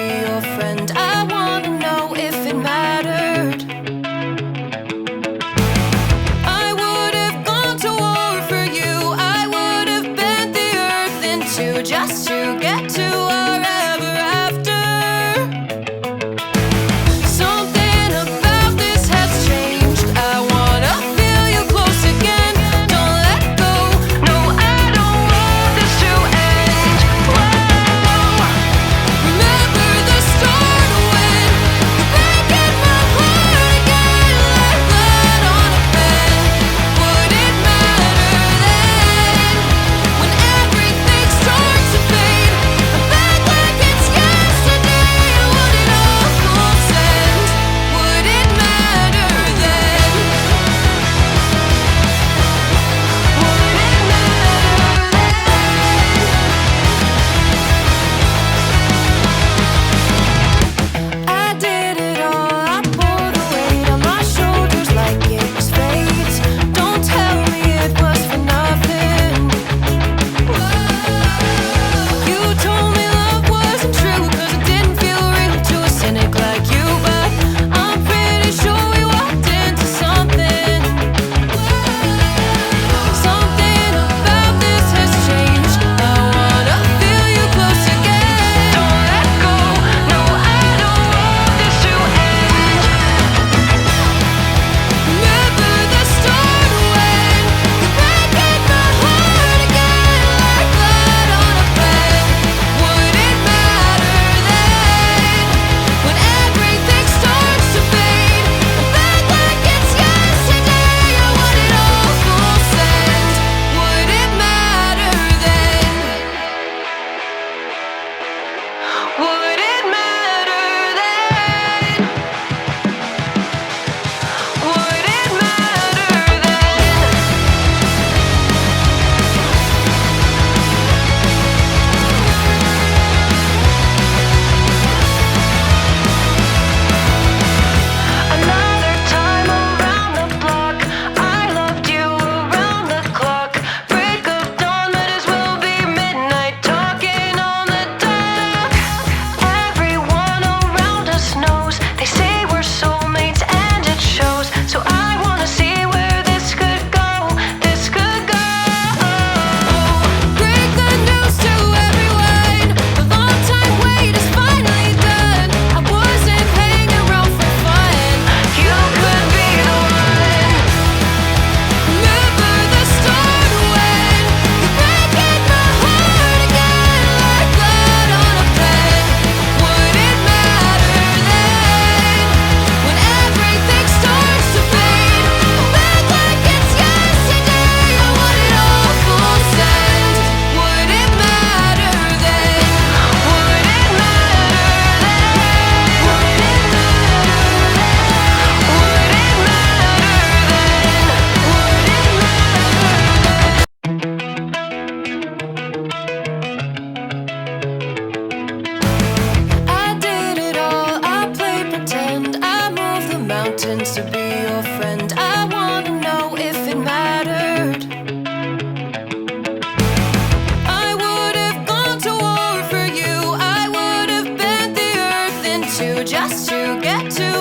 be your friend. I wanna know if it mattered. I would have gone to war for you. I would have bent the earth in two just to get to our ever after. Something about this has changed. I wanna feel you close again. Don't let go. No, I don't want this to end. Whoa. Remember the start when you're breaking my heart again like blood on a pen. Would it matter then when everything starts to fade? I'm back like it's yesterday. Would it all consent? Would it matter then? Would it matter then? I did it all. I pulled the weight on my shoulders like it was fate. Don't tell me it was for nothing. You told me love wasn't true 'cause it didn't feel real to a cynic like you. But I'm pretty sure we walked into something. Something about this has changed. I wanna feel you close again. Don't let go. No, I don't want this to end. Remember the start when you're breaking my heart again like blood on a pen. Would it matter then when everything starts to fade? I'm back like it's yesterday. Or would it all consent? Would it matter then? Would it matter then? Would it matter then? Another time around the block, I loved you around the clock. Break of dawn, might as well be midnight, talking on the dock. Everyone around us knows, they say we're soulmates and it shows. So I wanna see where this could go, this could go. Break the news to everyone, the long time wait is finally done. I wasn't hanging around for fun. You could be the one. Remember the start when you're breaking my heart again like blood on a pen. Would it matter then when everything starts to fade? I'm back like it's yesterday. Or would it all consent? Would it matter then? Would it matter then? Would it matter then? Would it I did it all. I played pretend. I moved the mountains to be your friend. I wanna know if it mattered. I would have gone to war for you. I would have bent the earth in two just to get to